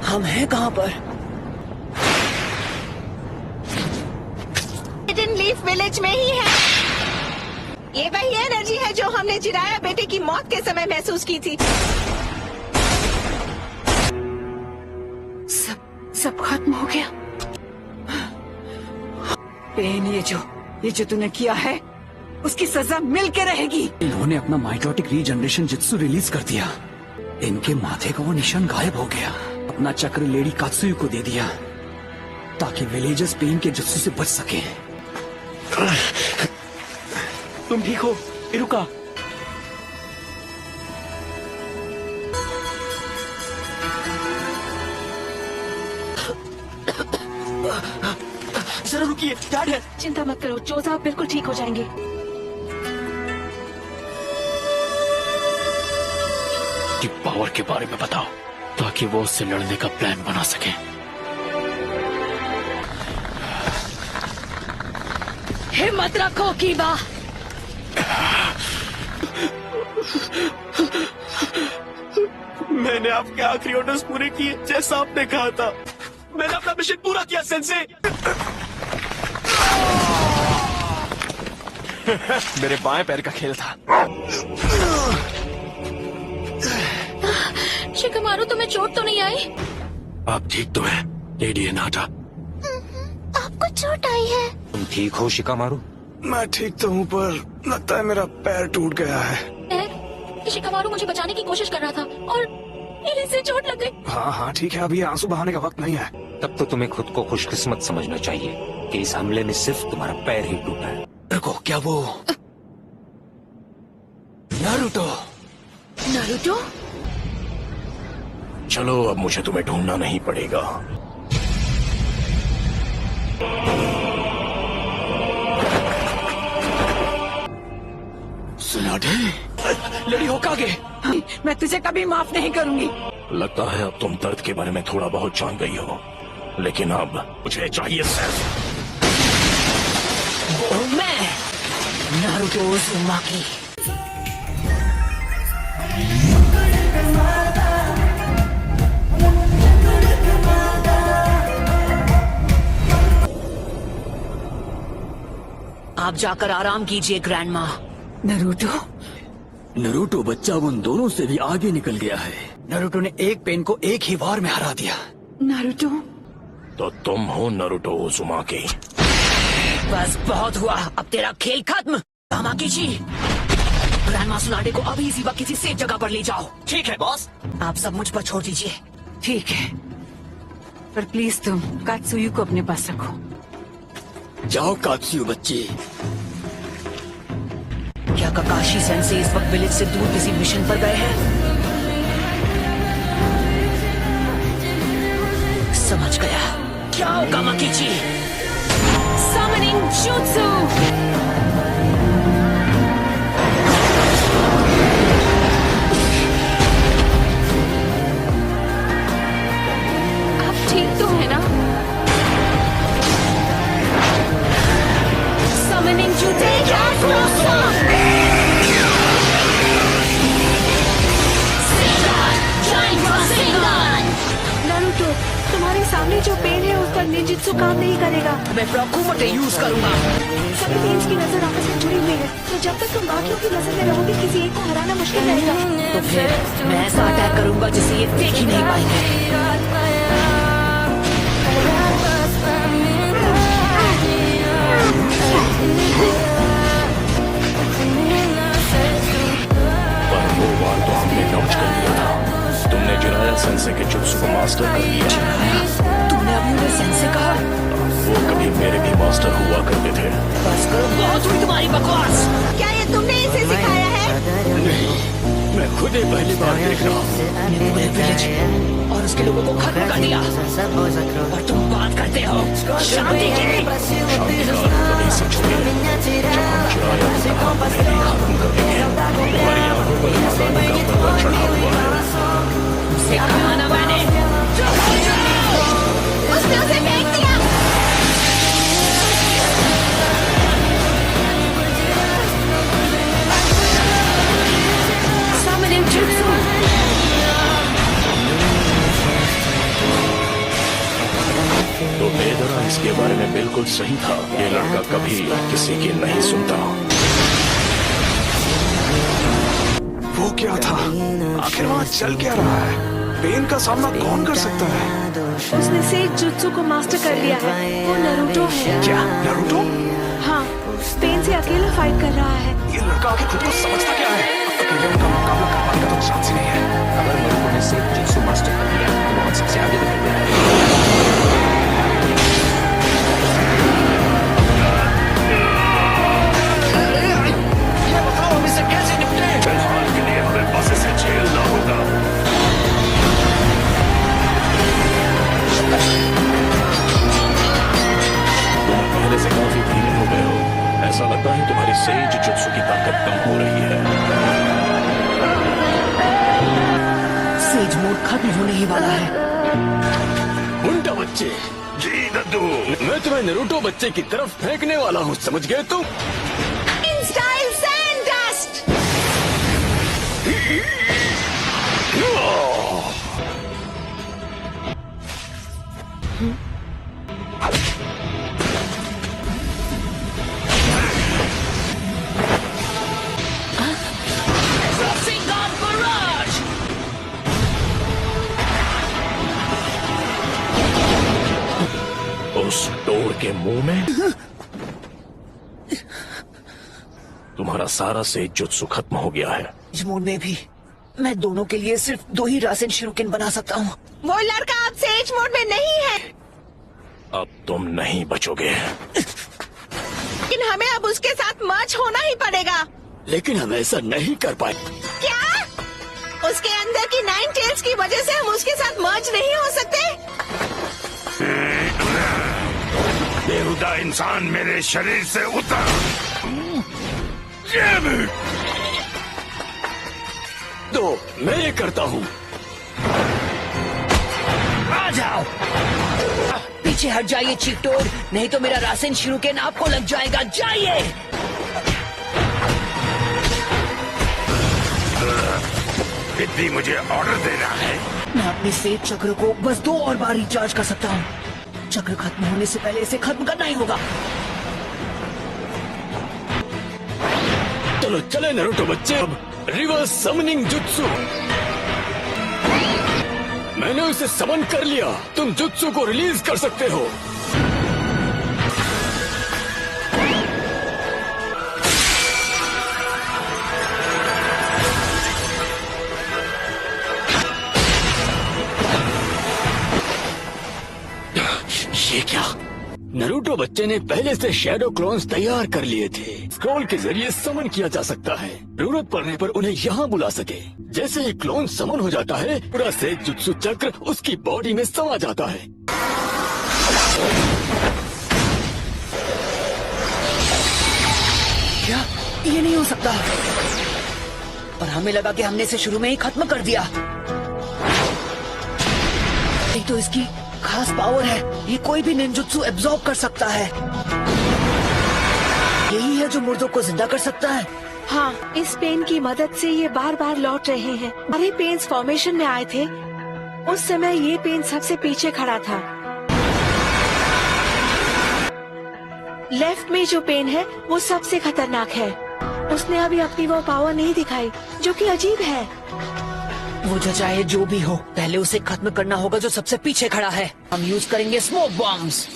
हम हैं कहाँ पर? हिडन लीफ विलेज में ही है। ये वही एनर्जी है जो हमने जिराया बेटे की मौत के समय महसूस की थी। सब खत्म हो गया। पेन, ये जो तूने किया है उसकी सजा मिल के रहेगी। इन्होंने अपना माइटोटिक रीजनरेशन जित्सु रिलीज कर दिया। इनके माथे का वो निशान गायब हो गया। अपना चक्र लेडी कात्सुयु को दे दिया ताकि विलेजर्स पेन के जित्सु से बच सके। तुम ठीक हो इरुका? जरा रुकिए, डैड है। चिंता मत करो, जो साहब बिल्कुल ठीक हो जाएंगे। की पावर के बारे में बताओ ताकि वो उससे लड़ने का प्लान बना सके। हिम्मत रखो कीबा। मैंने आपके आखिरी ऑर्डर्स पूरे किए जैसा आपने कहा था। मैंने अपना मिशन पूरा किया सेंसे। मेरे बाएं पैर का खेल था। शिकमारू, तुम्हें चोट तो नहीं आई? आप ठीक तो हैं लेडी एनाटा? आपको चोट आई है? तुम ठीक हो शिकामारू? मैं ठीक तो हूँ पर लगता है मेरा पैर टूट गया है। शिकमारू मुझे बचाने की कोशिश कर रहा था और मेरे से चोट लग गई। हाँ ठीक है, अभी आंसू बहाने का वक्त नहीं है। तब तो तुम्हें खुद को खुशकिस्मत समझना चाहिए कि इस हमले में सिर्फ तुम्हारा पैर ही टूटा है। रुको, क्या वो नारुतो? नारुतो? चलो अब मुझे तुम्हें ढूंढना नहीं पड़ेगा। सुनाडे, लेडी होकागे, मैं तुझे कभी माफ नहीं करूंगी। लगता है अब तुम दर्द के बारे में थोड़ा बहुत जान गई हो, लेकिन अब मुझे चाहिए सिर्फ मैं नारुतो उज़ुमाकी। आप जाकर आराम कीजिए ग्रैंडमा। नरूटो बच्चा उन दोनों से भी आगे निकल गया है। नरूटो ने एक पेन को एक ही वार में हरा दिया। नारुतो, तो तुम हो नारुतो उज़ुमाकी। बस बहुत हुआ, अब तेरा खेल खत्म। तामाकीची, ग्रैंडमा सुनाडे को अभी इसी वक्त किसी सेफ जगह पर ले जाओ। ठीक है बॉस। आप सब मुझ पर छोड़ दीजिए। ठीक है, पर प्लीज तुम कात्सुयु को अपने पास रखो। जाओ कात्सुयु बच्ची। क्या काकाशी सेंसे इस वक्त विलेज से दूर किसी मिशन पर गए हैं? समझ गया। क्या होगा माकीची? Summoning Jutsu! आप ठीक तो है ना? Summoning Jutsu! नारुतो, तुम्हारे सामने जो पेन है उस पर निंजुत्सु काम नहीं करेगा। मैं प्रॉकुमोटे यूज करूंगा। सभी पेन्स की नजर आपस में जुड़ी हुई है, तो जब तक तुम बाकियों की नजर में रहोगे किसी एक को हराना मुश्किल रहेगा। तो फिर मैं ऐसा अटैक करूंगा जिसे ये देख ही नहीं पाएंगे। पर वो वार तो हमने लॉन्च कर दिया था। तुमने जिराया सेंसे के जुत्सु को मास्टर कर लिया। तुमने अभी उन्हें सेंसे कहा? वो कभी मेरे भी मास्टर हुआ करते थे। बस करो, बहुत हुई तुम्हारी बकवास। क्या ये तुमने इसे सिखाया है? नहीं, मैं खुद ही पहली बार देख रहा हूँ। पूरे विलेज और उसके लोगों को खत्म कर दिया और तुम बात करते हो शांति की। शांति का कभी से छुपे जब हम जिराया को कहा पहले ही खत्म कर देंगे। हमारी आंखों पर नादानी का पर्दा चढ़ा हुआ है। उसे कहा ना मैंने। उसने उसे फेंक दिया। Summoning Jutsu! इसके बारे में बिल्कुल सही था। ये लड़का कभी किसी की नहीं सुनता। वो क्या था? आखिर वहाँ चल क्या रहा है? पेन का सामना कौन कर सकता है? उसने सेज जुत्सु को मास्टर कर लिया है। वो नरूटो है। क्या नारुतो? हाँ, पेन से अकेला फाइट कर रहा है। ये लड़का आखिर खुद को समझता क्या है? अकेले उनका मुकाबला कर पाने का तो चांस ही नहीं है। अगर नरूटो ने सेज जुत्सु मास्टर कर लिया तो वो सबसे आगे निकल गया है। ये बताओ हम इसे कैसे निपटे? फिलहाल के लिए हमें बस इसे झेलना होगा। तुम पहले से काफी धीरे हो गए हो। ऐसा लगता है तुम्हारी सेज जुत्सु की ताकत कम हो रही है। सेज मोड खत्म होने ही वाला है। उल्टा बच्चे, जी दद्दू। मैं तुम्हें नरूटो बच्चे की तरफ फेंकने वाला हूँ, समझ गए तुम? In style sand dust. Rasengan Barrage! उस डोर के मुंह में तुम्हारा सारा सेज जुत्सु खत्म हो गया है। इस मोड में भी मैं दोनों के लिए सिर्फ 2 ही रासेन शिरुकेन बना सकता हूँ। वो लड़का अब सेज मोड में नहीं है, अब तुम नहीं बचोगे। लेकिन हमें अब उसके साथ मर्ज होना ही पड़ेगा। लेकिन हम ऐसा नहीं कर पाए। क्या? उसके अंदर की 9 टेल्स की वजह से हम उसके साथ मर्ज नहीं हो सकते? बेहुदा इंसान मेरे शरीर से उतर। तो मैं ये करता हूँ। आ जाओ, पीछे हट जाइए चीकटोड, नहीं तो मेरा रासेन शिरुकेन आपको लग जाएगा। जाइए। विद्धि मुझे ऑर्डर देना है। मैं अपने सेज चक्र को बस 2 और बार रिचार्ज कर सकता हूँ। चक्र खत्म होने से पहले इसे खत्म करना ही होगा। चलो चले नरूटो बच्चे, अब रिवर्स समनिंग जुत्सु। मैंने उसे समन कर लिया, तुम जुत्सु को रिलीज कर सकते हो। ये क्या? नरूटो बच्चे ने पहले से शैडो क्लोन्स तैयार कर लिए थे। स्क्रॉल के जरिए समन किया जा सकता है, जरूरत पड़ने पर उन्हें यहाँ बुला सके। जैसे ही क्लोन समन हो जाता है, पूरा सेज जुत्सु चक्र उसकी बॉडी में समा जाता है। क्या? ये नहीं हो सकता। पर हमें लगा कि हमने इसे शुरू में ही खत्म कर दिया। एक तो इसकी खास पावर है, ये कोई भी निंजुत्सु एब्जॉर्ब कर सकता है। यही है जो मुर्दों को जिंदा कर सकता है। हाँ, इस पेन की मदद से ये बार बार लौट रहे हैं। अरे पेन्स फॉर्मेशन में आए थे, उस समय ये पेन सबसे पीछे खड़ा था। लेफ्ट में जो पेन है वो सबसे खतरनाक है। उसने अभी अपनी वो पावर नहीं दिखाई, जो कि अजीब है। वो जो चाहे जो भी हो, पहले उसे खत्म करना होगा जो सबसे पीछे खड़ा है। हम यूज करेंगे स्मोक बॉम्ब्स।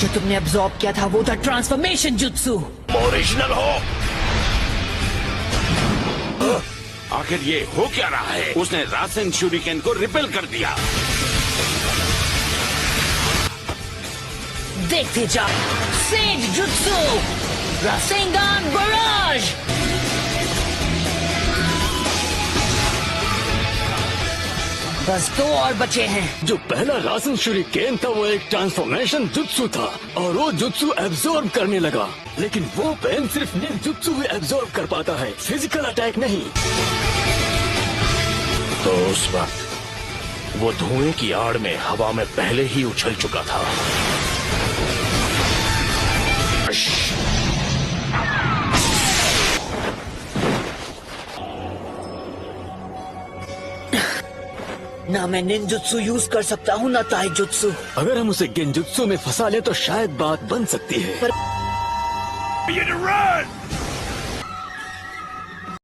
जो तुमने अब्सॉर्ब किया था वो था ट्रांसफॉर्मेशन जुत्सु। ओरिजिनल हो। आखिर ये हो क्या रहा है? उसने रासेन शूरिकेन को रिपेल कर दिया। देखते जाओ, सेज जुत्सु रासेंगान बराज। बस 2 और बचे हैं। जो पहला रासन शूरिकेन था वो एक ट्रांसफॉर्मेशन जुत्सु था और वो जुत्सु एब्जॉर्ब करने लगा। लेकिन वो पेन सिर्फ निंजुत्सु ही एब्जॉर्ब कर पाता है, फिजिकल अटैक नहीं। तो उस वक्त वो धुएं की आड़ में हवा में पहले ही उछल चुका था। ना मैं निंजुत्सु यूज कर सकता हूँ ना ताइजुत्सु। अगर हम उसे गेंजुत्सु में फंसा ले तो शायद बात बन सकती है। You to run!